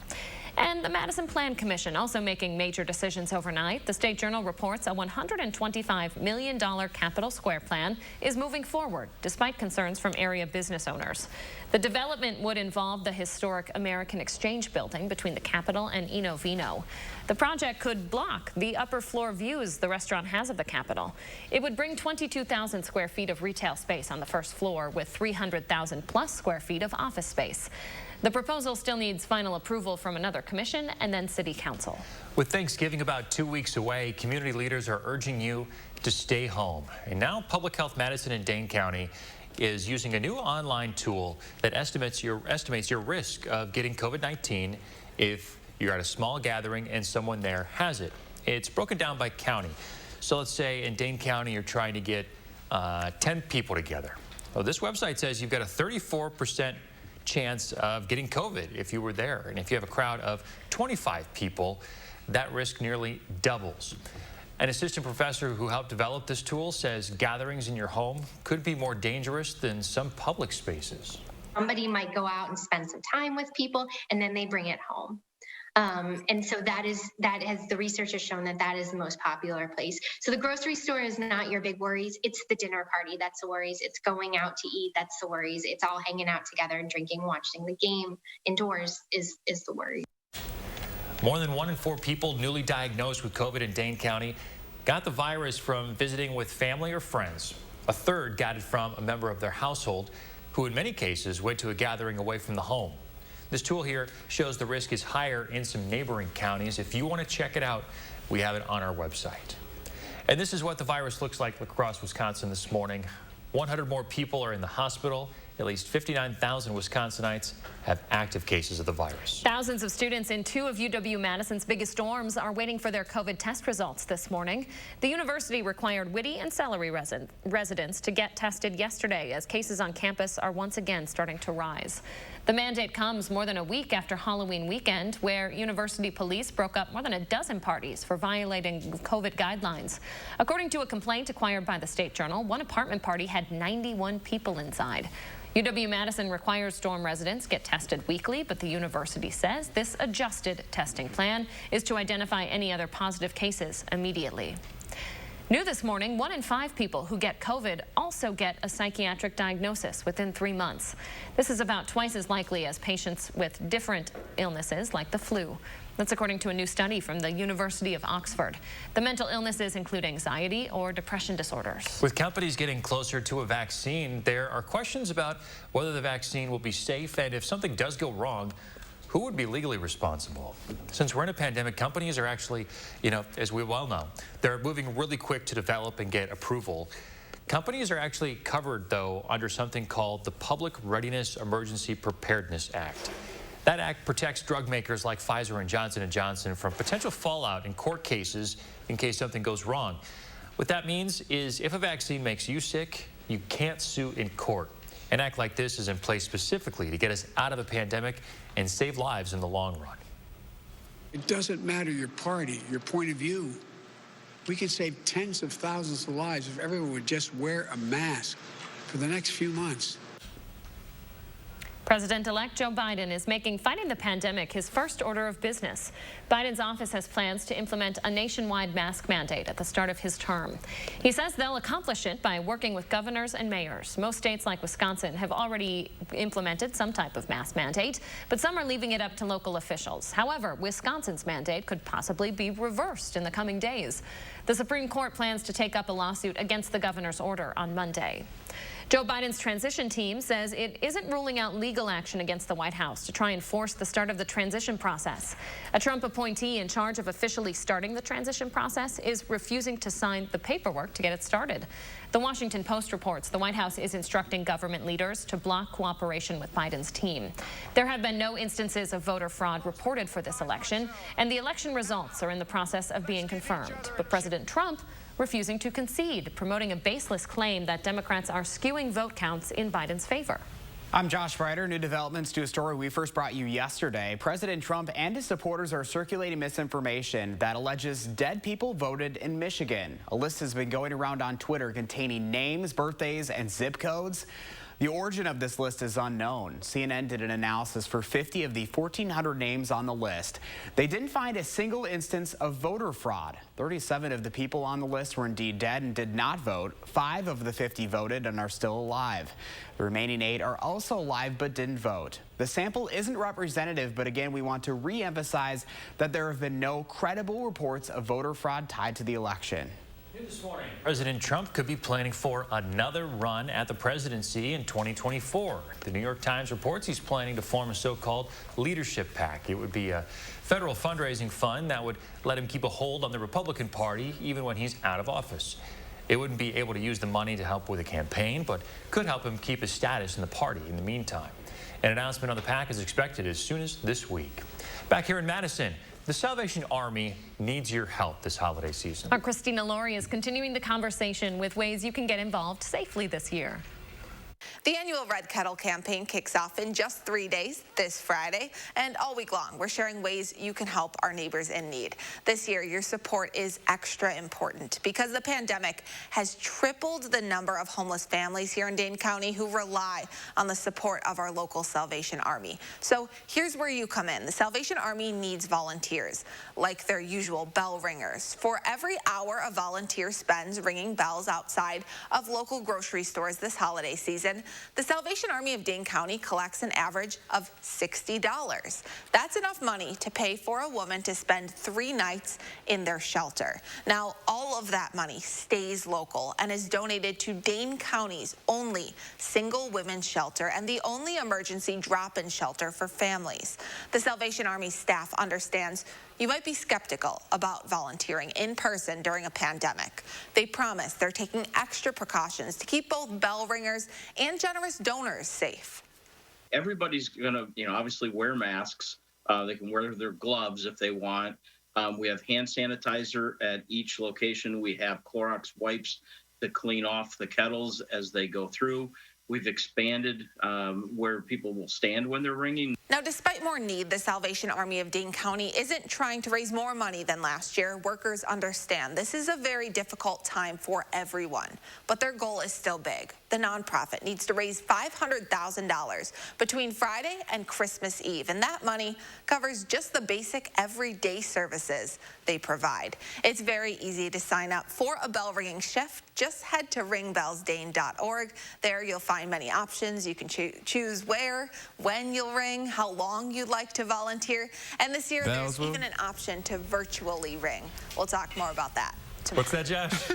And the Madison Plan Commission also making major decisions overnight. The State Journal reports a $125 million Capitol Square plan is moving forward, despite concerns from area business owners. The development would involve the historic American Exchange building between the Capitol and Eno Vino. The project could block the upper floor views the restaurant has of the Capitol. It would bring 22,000 square feet of retail space on the first floor with 300,000 plus square feet of office space. The proposal still needs final approval from another commission and then City Council. With Thanksgiving about 2 weeks away, community leaders are urging you to stay home. And now Public Health Madison and Dane County is using a new online tool that estimates your risk of getting COVID-19 if you're at a small gathering and someone there has it. It's broken down by county. So let's say in Dane County you're trying to get 10 people together. Well, this website says you've got a 34% chance of getting COVID if you were there. And if you have a crowd of 25 people, that risk nearly doubles. An assistant professor who helped develop this tool says gatherings in your home could be more dangerous than some public spaces. Somebody might go out and spend some time with people and then they bring it home. And so the research has shown that is the most popular place. So the grocery store is not your big worries. It's the dinner party that's the worries. It's going out to eat that's the worries. It's all hanging out together and drinking, watching the game indoors is the worry. More than 1 in 4 people newly diagnosed with COVID in Dane County got the virus from visiting with family or friends. A third got it from a member of their household who in many cases went to a gathering away from the home. This tool here shows the risk is higher in some neighboring counties. If you want to check it out, we have it on our website. And this is what the virus looks like across Wisconsin this morning. 100 more people are in the hospital. At least 59,000 Wisconsinites have active cases of the virus. Thousands of students in 2 of UW-Madison's biggest dorms are waiting for their COVID test results this morning. The university required Whitty and Celery residents to get tested yesterday as cases on campus are once again starting to rise. The mandate comes more than a week after Halloween weekend, where university police broke up more than a dozen parties for violating COVID guidelines. According to a complaint acquired by the State Journal, one apartment party had 91 people inside. UW-Madison requires dorm residents get tested weekly, but the university says this adjusted testing plan is to identify any other positive cases immediately. New this morning, 1 in 5 people who get COVID also get a psychiatric diagnosis within 3 months. This is about twice as likely as patients with different illnesses like the flu. That's according to a new study from the University of Oxford. The mental illnesses include anxiety or depression disorders. With companies getting closer to a vaccine, there are questions about whether the vaccine will be safe, and if something does go wrong, who would be legally responsible? Since we're in a pandemic, companies are actually, as we well know, they're moving really quick to develop and get approval. Companies are actually covered, though, under something called the Public Readiness Emergency Preparedness Act. That act protects drug makers like Pfizer and Johnson & Johnson from potential fallout in court cases in case something goes wrong. What that means is if a vaccine makes you sick, you can't sue in court. An act like this is in place specifically to get us out of a pandemic and save lives in the long run. It doesn't matter your party, your point of view. We could save tens of thousands of lives if everyone would just wear a mask for the next few months. President-elect Joe Biden is making fighting the pandemic his first order of business. Biden's office has plans to implement a nationwide mask mandate at the start of his term. He says they'll accomplish it by working with governors and mayors. Most states like Wisconsin have already implemented some type of mask mandate, but some are leaving it up to local officials. However, Wisconsin's mandate could possibly be reversed in the coming days. The Supreme Court plans to take up a lawsuit against the governor's order on Monday. Joe Biden's transition team says it isn't ruling out legal action against the White House to try and force the start of the transition process. A Trump appointee in charge of officially starting the transition process is refusing to sign the paperwork to get it started. The Washington Post reports the White House is instructing government leaders to block cooperation with Biden's team. There have been no instances of voter fraud reported for this election, and the election results are in the process of being confirmed. But President Trump refusing to concede, promoting a baseless claim that Democrats are skewing vote counts in Biden's favor. I'm Josh Ryder. New developments to a story we first brought you yesterday. President Trump and his supporters are circulating misinformation that alleges dead people voted in Michigan. A list has been going around on Twitter containing names, birthdays, and zip codes. The origin of this list is unknown. CNN did an analysis for 50 of the 1,400 names on the list. They didn't find a single instance of voter fraud. 37 of the people on the list were indeed dead and did not vote. 5 of the 50 voted and are still alive. The remaining 8 are also alive but didn't vote. The sample isn't representative, but again, we want to re-emphasize that there have been no credible reports of voter fraud tied to the election. This morning, President Trump could be planning for another run at the presidency in 2024. The New York Times reports he's planning to form a so-called leadership PAC. It would be a federal fundraising fund that would let him keep a hold on the Republican Party even when he's out of office. It wouldn't be able to use the money to help with a campaign, but could help him keep his status in the party in the meantime. An announcement on the PAC is expected as soon as this week. Back here in Madison, the Salvation Army needs your help this holiday season. Our Christina Laurie is continuing the conversation with ways you can get involved safely this year. The annual Red Kettle campaign kicks off in just 3 days, this Friday, and all week long we're sharing ways you can help our neighbors in need. This year your support is extra important because the pandemic has tripled the number of homeless families here in Dane County who rely on the support of our local Salvation Army. So here's where you come in. The Salvation Army needs volunteers, like their usual bell ringers. For every hour a volunteer spends ringing bells outside of local grocery stores this holiday season, the Salvation Army of Dane County collects an average of $60. That's enough money to pay for a woman to spend 3 nights in their shelter. Now, all of that money stays local and is donated to Dane County's only single women's shelter and the only emergency drop-in shelter for families. The Salvation Army staff understands you might be skeptical about volunteering in person during a pandemic. They promise they're taking extra precautions to keep both bell ringers and generous donors safe. Everybody's gonna, obviously wear masks. They can wear their gloves if they want. We have hand sanitizer at each location. We have Clorox wipes to clean off the kettles as they go through. We've expanded where people will stand when they're ringing. Now, despite more need, the Salvation Army of Dane County isn't trying to raise more money than last year. Workers understand this is a very difficult time for everyone, but their goal is still big. The nonprofit needs to raise $500,000 between Friday and Christmas Eve, and that money covers just the basic everyday services they provide. It's very easy to sign up for a bell ringing shift. Just head to ringbellsdane.org. There you'll find many options. You can choose where, when you'll ring, how long you'd like to volunteer, and this year there's even an option to virtually ring. We'll talk more about that tomorrow. What's that, Josh?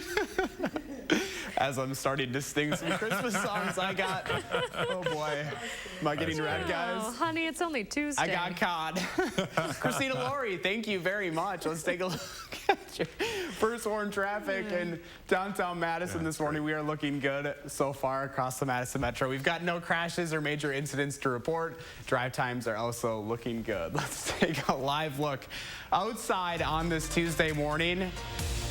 As I'm starting to sing some Christmas songs, I got, oh boy, am I getting red, guys? Oh, honey, it's only Tuesday. I got caught. Christina Laurie, thank you very much. Let's take a look at your first warn traffic in downtown Madison this morning. We are looking good so far across the Madison Metro. We've got no crashes or major incidents to report. Drive times are also looking good. Let's take a live look outside on this Tuesday morning.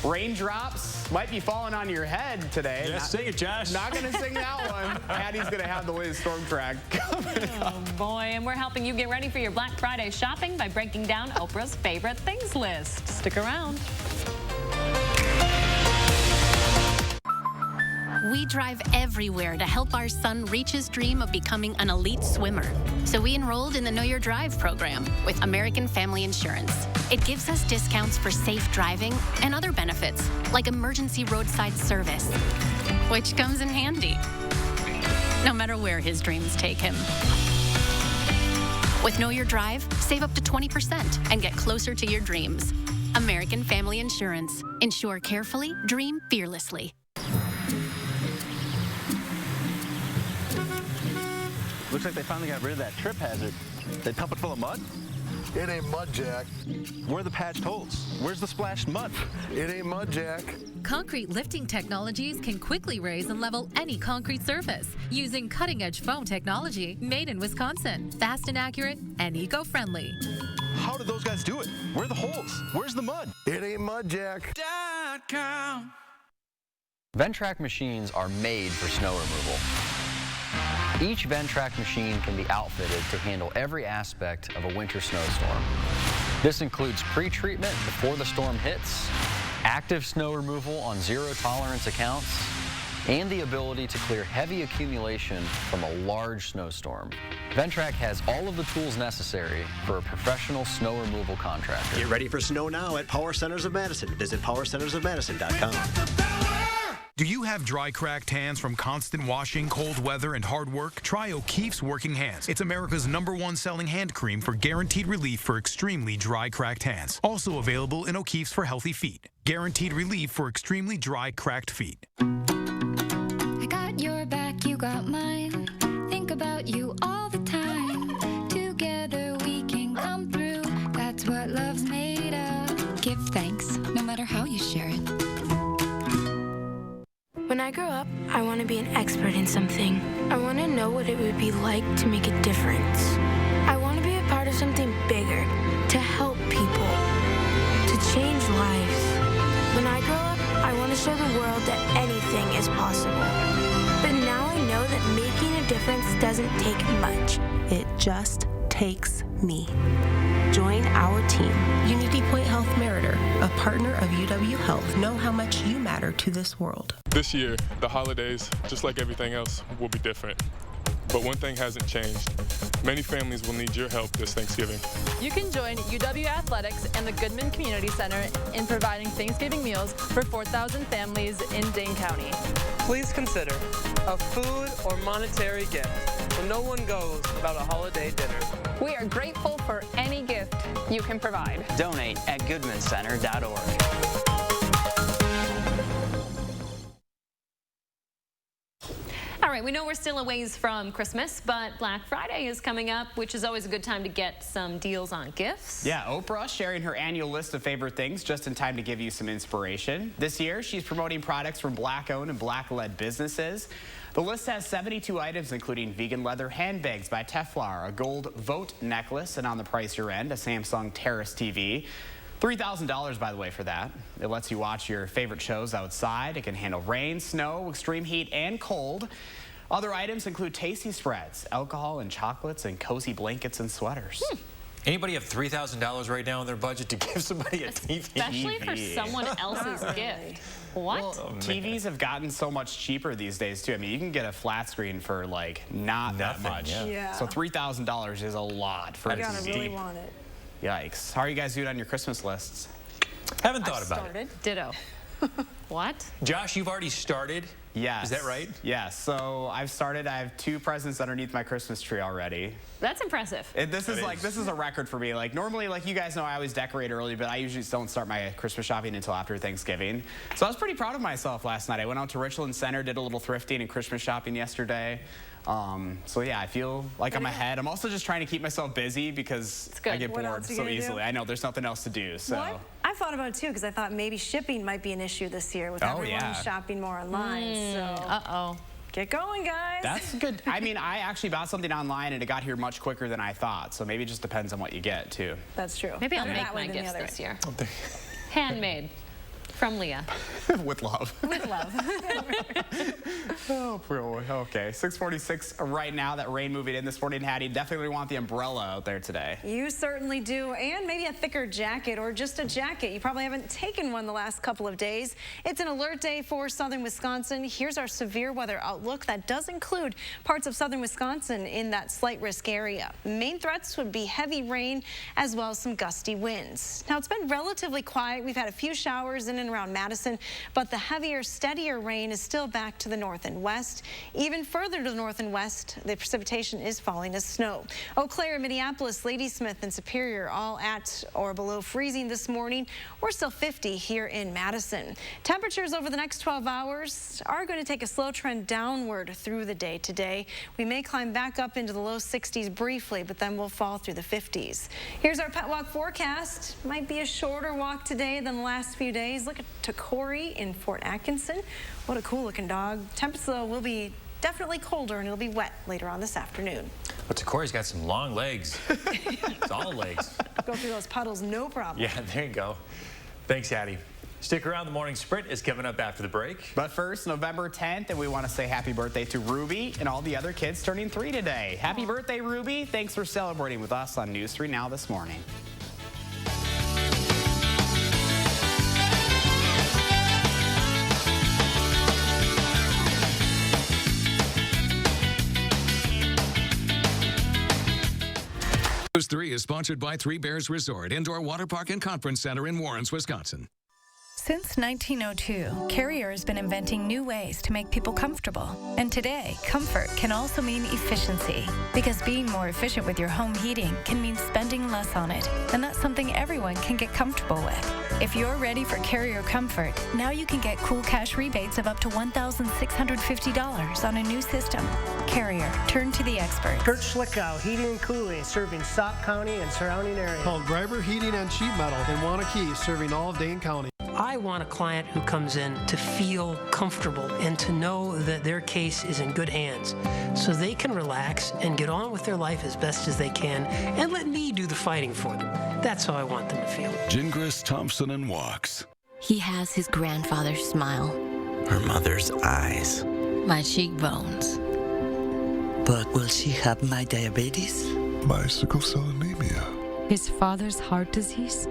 Raindrops might be falling on your head today. Yeah, sing it, Josh. Not going to sing that one. Patty's going to have the latest storm track coming up. Oh, boy, and we're helping you get ready for your Black Friday shopping by breaking down Oprah's favorite things list. Stick around. We drive everywhere to help our son reach his dream of becoming an elite swimmer. So we enrolled in the Know Your Drive program with American Family Insurance. It gives us discounts for safe driving and other benefits, like emergency roadside service, which comes in handy, no matter where his dreams take him. With Know Your Drive, save up to 20% and get closer to your dreams. American Family Insurance. Insure carefully, dream fearlessly. Looks like they finally got rid of that trip hazard. They pump it full of mud? It ain't mud, Jack. Where are the patched holes? Where's the splashed mud? It ain't mud, Jack. Concrete lifting technologies can quickly raise and level any concrete surface using cutting-edge foam technology made in Wisconsin. Fast and accurate and eco-friendly. How did those guys do it? Where are the holes? Where's the mud? It ain't mud, Jack. Ventrac machines are made for snow removal. Each Ventrac machine can be outfitted to handle every aspect of a winter snowstorm. This includes pre-treatment before the storm hits, active snow removal on zero-tolerance accounts, and the ability to clear heavy accumulation from a large snowstorm. Ventrac has all of the tools necessary for a professional snow removal contractor. Get ready for snow now at Power Centers of Madison. Visit powercentersofmadison.com. Do you have dry, cracked hands from constant washing, cold weather, and hard work? Try O'Keefe's Working Hands. It's America's #1 selling hand cream for guaranteed relief for extremely dry, cracked hands. Also available in O'Keefe's for healthy feet. Guaranteed relief for extremely dry, cracked feet. I got your back, you got mine. Think about you all the time. Together we can come through. That's what love's made of. Give thanks, no matter how you share it. When I grow up, I want to be an expert in something. I want to know what it would be like to make a difference. I want to be a part of something bigger, to help people, to change lives. When I grow up, I want to show the world that anything is possible. But now I know that making a difference doesn't take much. It just takes me. Join our team. Unity Point Health Meritor, a partner of UW Health. Know how much you matter to this world. This year, the holidays, just like everything else, will be different. But one thing hasn't changed. Many families will need your help this Thanksgiving. You can join UW Athletics and the Goodman Community Center in providing Thanksgiving meals for 4,000 families in Dane County. Please consider a food or monetary gift, so no one goes without a holiday dinner. We are grateful for any gift you can provide. Donate at goodmancenter.org. All right, we know we're still a ways from Christmas, but Black Friday is coming up, which is always a good time to get some deals on gifts. Yeah, Oprah sharing her annual list of favorite things just in time to give you some inspiration. This year, she's promoting products from Black-owned and Black-led businesses. The list has 72 items, including vegan leather handbags by Teflar, a gold Vote necklace, and on the pricier end, a Samsung Terrace TV. $3,000, by the way, for that. It lets you watch your favorite shows outside. It can handle rain, snow, extreme heat, and cold. Other items include tasty spreads, alcohol and chocolates, and cozy blankets and sweaters. Anybody have $3,000 right now in their budget to give somebody a TV? Especially for someone else's gift. What? Well, TVs have gotten so much cheaper these days, too. I mean, you can get a flat screen for, like, not that much. Yeah. So $3,000 is a lot for a TV. You gotta really want it. Yikes. How are you guys doing on your Christmas lists? Haven't thought about it. Ditto. What? Josh, you've already started? Yes. Is that right? Yes. So I've started. I have 2 presents underneath my Christmas tree already. That's impressive. This is a record for me. Like, normally, like you guys know, I always decorate early, but I usually don't start my Christmas shopping until after Thanksgiving. So I was pretty proud of myself last night. I went out to Richland Center, did a little thrifting and Christmas shopping yesterday. So yeah, I feel like I'm ahead. I'm also just trying to keep myself busy because I get bored so easily. I know there's nothing else to do. So I thought about it too because I thought maybe shipping might be an issue this year with everyone shopping more online. So get going, guys. That's good. I mean, I actually bought something online and it got here much quicker than I thought. So maybe it just depends on what you get too. That's true. Maybe I'll make my gifts this year. Handmade. From Leah. With love. With love. Oh, boy. Okay, 6:46 right now. That rain moving in this morning, Hattie. Definitely want the umbrella out there today. You certainly do, and maybe a thicker jacket or just a jacket. You probably haven't taken one the last couple of days. It's an alert day for southern Wisconsin. Here's our severe weather outlook that does include parts of southern Wisconsin in that slight risk area. Main threats would be heavy rain as well as some gusty winds. Now, it's been relatively quiet. We've had a few showers in and around Madison, but the heavier, steadier rain is still back to the north and west. Even further to the north and west, the precipitation is falling as snow. Eau Claire, Minneapolis, Ladysmith, and Superior all at or below freezing this morning. We're still 50 here in Madison. Temperatures over the next 12 hours are going to take a slow trend downward through the day today. We may climb back up into the low 60s briefly, but then we'll fall through the 50s. Here's our pet walk forecast. Might be a shorter walk today than the last few days. Look at Corey in Fort Atkinson. What a cool looking dog. Temps though will be definitely colder and it'll be wet later on this afternoon. But Corey's got some long legs. It's all legs. Go through those puddles, no problem. Yeah, there you go. Thanks, Hattie. Stick around. The morning sprint is coming up after the break. But first, November 10th, and we want to say happy birthday to Ruby and all the other kids turning 3 today. Happy birthday, Ruby. Thanks for celebrating with us on News 3 Now this morning. News 3 is sponsored by Three Bears Resort, Indoor Water Park and Conference Center in Warrens, Wisconsin. Since 1902, Carrier has been inventing new ways to make people comfortable. And today, comfort can also mean efficiency. Because being more efficient with your home heating can mean spending less on it. And that's something everyone can get comfortable with. If you're ready for Carrier comfort, now you can get cool cash rebates of up to $1,650 on a new system. Carrier, turn to the experts. Kurt Schlickow, Heating and Cooling, serving Sauk County and surrounding areas. Call Greiber Heating and Sheet Metal in Wanakee, serving all of Dane County. I want a client who comes in to feel comfortable and to know that their case is in good hands so they can relax and get on with their life as best as they can and let me do the fighting for them. That's how I want them to feel. Gingras, Thompson, and Walks. He has his grandfather's smile. Her mother's eyes. My cheekbones. But will she have my diabetes? My sickle cell anemia. His father's heart disease.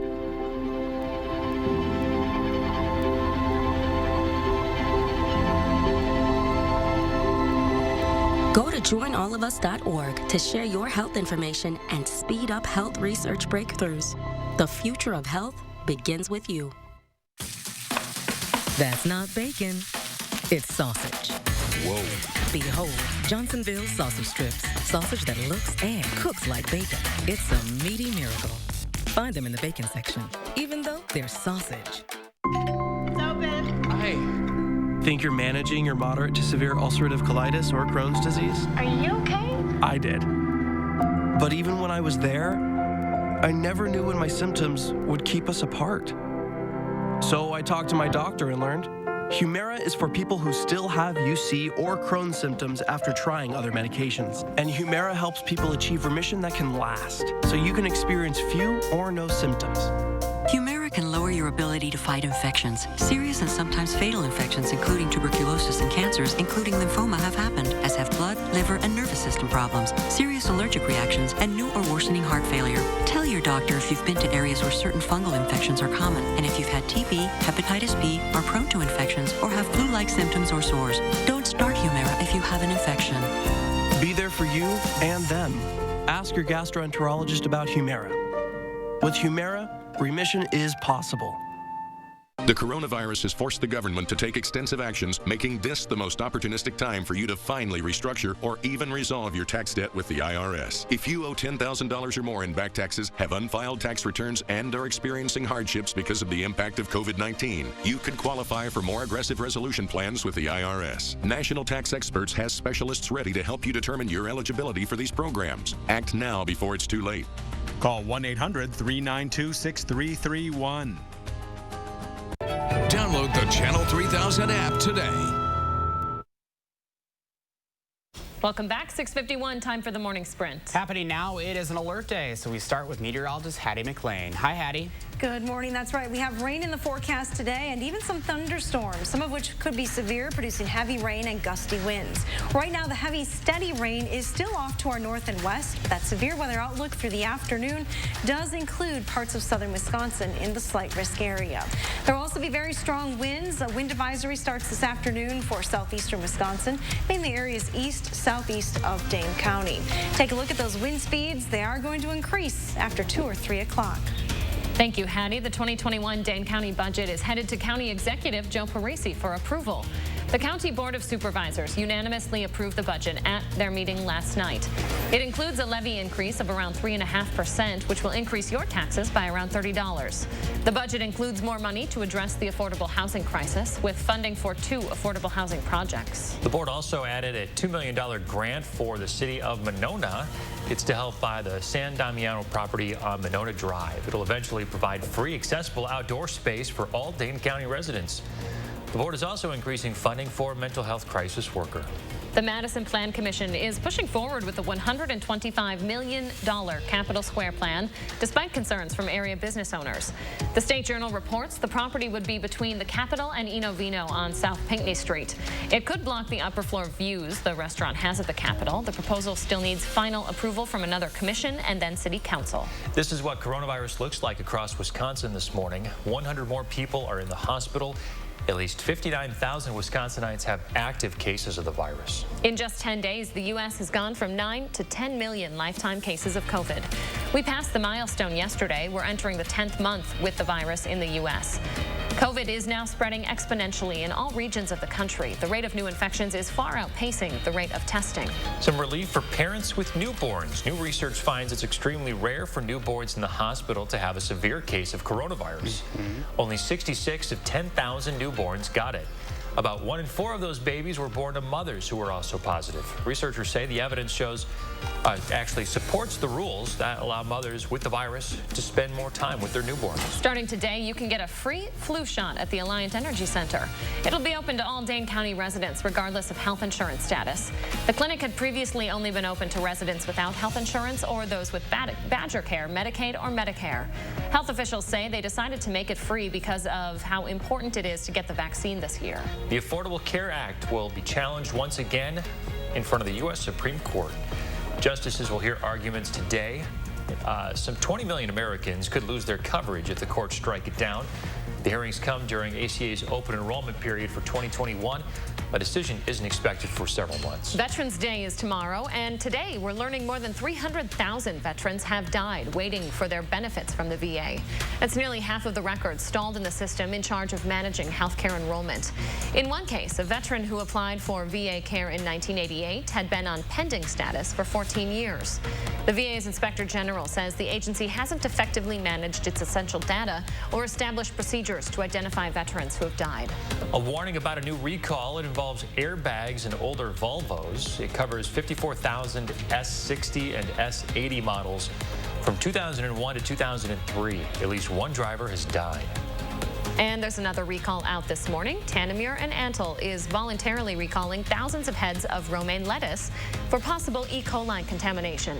Go to joinallofus.org to share your health information and speed up health research breakthroughs. The future of health begins with you. That's not bacon. It's sausage. Whoa. Behold, Johnsonville sausage strips. Sausage that looks and cooks like bacon. It's a meaty miracle. Find them in the bacon section, even though they're sausage. Hi. Think you're managing your moderate to severe ulcerative colitis or Crohn's disease? Are you okay? I did. But even when I was there, I never knew when my symptoms would keep us apart. So I talked to my doctor and learned Humira is for people who still have UC or Crohn's symptoms after trying other medications. And Humira helps people achieve remission that can last, so you can experience few or no symptoms. Humira can lower your ability to fight infections. Serious and sometimes fatal infections, including tuberculosis and cancers, including lymphoma, have happened, as have blood, liver, and nervous system problems, serious allergic reactions, and new or worsening heart failure. Tell your doctor if you've been to areas where certain fungal infections are common, and if you've had TB, hepatitis B, are prone to infections, or have flu-like symptoms or sores. Don't start Humira if you have an infection. Be there for you and them. Ask your gastroenterologist about Humira. With Humira, remission is possible. The coronavirus has forced the government to take extensive actions, making this the most opportunistic time for you to finally restructure or even resolve your tax debt with the IRS. If you owe $10,000 or more in back taxes, have unfiled tax returns, and are experiencing hardships because of the impact of COVID-19, you could qualify for more aggressive resolution plans with the IRS. National Tax Experts has specialists ready to help you determine your eligibility for these programs. Act now before it's too late. Call 1-800-392-6331. Download the Channel 3000 app today. Welcome back. 6:51, time for the morning sprint. Happening now, it is an alert day, so we start with meteorologist Hattie McLean. Hi, Hattie. Good morning. That's right. We have rain in the forecast today and even some thunderstorms, some of which could be severe, producing heavy rain and gusty winds. Right now, the heavy, steady rain is still off to our north and west. That severe weather outlook through the afternoon does include parts of southern Wisconsin in the slight risk area. There will also be very strong winds. A wind advisory starts this afternoon for southeastern Wisconsin, mainly areas east, southeast of Dane County. Take a look at those wind speeds. They are going to increase after 2 or 3 o'clock. Thank you, Hattie. The 2021 Dane County budget is headed to County Executive Joe Parisi for approval. The County Board of Supervisors unanimously approved the budget at their meeting last night. It includes a levy increase of around 3.5%, which will increase your taxes by around $30. The budget includes more money to address the affordable housing crisis, with funding for 2 affordable housing projects. The board also added a $2 million grant for the city of Monona. It's to help buy the San Damiano property on Monona Drive. It'll eventually provide free, accessible outdoor space for all Dane County residents. The board is also increasing funding for mental health crisis worker. The Madison Plan Commission is pushing forward with the $125 million Capitol Square plan, despite concerns from area business owners. The State Journal reports the property would be between the Capitol and Eno Vino on South Pinckney Street. It could block the upper floor views the restaurant has at the Capitol. The proposal still needs final approval from another commission and then City Council. This is what coronavirus looks like across Wisconsin this morning. 100 more people are in the hospital. At least 59,000 Wisconsinites have active cases of the virus. In just 10 days, the U.S. has gone from 9 to 10 million lifetime cases of COVID. We passed the milestone yesterday. We're entering the 10th month with the virus in the U.S. COVID is now spreading exponentially in all regions of the country. The rate of new infections is far outpacing the rate of testing. Some relief for parents with newborns. New research finds it's extremely rare for newborns in the hospital to have a severe case of coronavirus. Only 66 of 10,000 newborns got it. About 1 in 4 of those babies were born to mothers who were also positive. Researchers say the evidence shows actually supports the rules that allow mothers with the virus to spend more time with their newborns. Starting today, you can get a free flu shot at the Alliant Energy Center. It'll be open to all Dane County residents, regardless of health insurance status. The clinic had previously only been open to residents without health insurance or those with Badger Care, Medicaid, or Medicare. Health officials say they decided to make it free because of how important it is to get the vaccine this year. The Affordable Care Act will be challenged once again in front of the U.S. Supreme Court. Justices will hear arguments today. Some 20 million Americans could lose their coverage if the courts strike it down. The hearings come during ACA's open enrollment period for 2021. A decision isn't expected for several months. Veterans Day is tomorrow, and today we're learning more than 300,000 veterans have died waiting for their benefits from the VA. That's nearly half of the records stalled in the system in charge of managing healthcare enrollment. In one case, a veteran who applied for VA care in 1988 had been on pending status for 14 years. The VA's Inspector General says the agency hasn't effectively managed its essential data or established procedures to identify veterans who have died. A warning about a new recall. It involves airbags in older Volvos. It covers 54,000 S60 and S80 models from 2001 to 2003. At least one driver has died. And there's another recall out this morning. Tanamir and Antle is voluntarily recalling thousands of heads of romaine lettuce for possible E. coli contamination.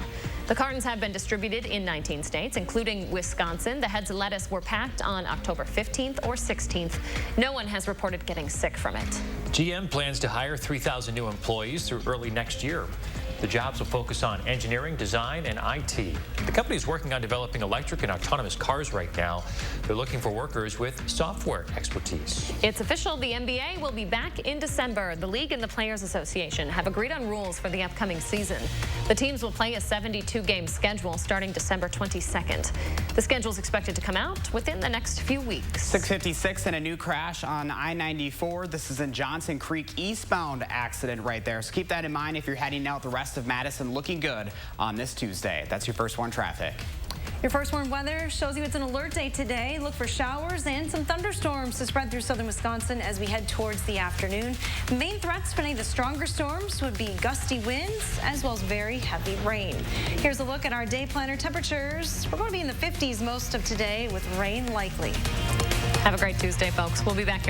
The cartons have been distributed in 19 states, including Wisconsin. The heads of lettuce were packed on October 15th or 16th. No one has reported getting sick from it. GM plans to hire 3,000 new employees through early next year. The jobs will focus on engineering, design, and IT. The company is working on developing electric and autonomous cars right now. They're looking for workers with software expertise. It's official. The NBA will be back in December. The league and the Players Association have agreed on rules for the upcoming season. The teams will play a 72-game schedule starting December 22nd. The schedule is expected to come out within the next few weeks. 6:56 and a new crash on I-94. This is in Johnson Creek eastbound accident right there. So keep that in mind if you're heading out the rest of Madison. Looking good on this Tuesday. That's your First One traffic. Your First Warn weather shows you it's an alert day today. Look for showers and some thunderstorms to spread through southern Wisconsin as we head towards the afternoon. Main threats for any of the stronger storms would be gusty winds as well as very heavy rain. Here's a look at our day planner temperatures. We're going to be in the 50s most of today with rain likely. Have a great Tuesday, folks. We'll be back here tomorrow.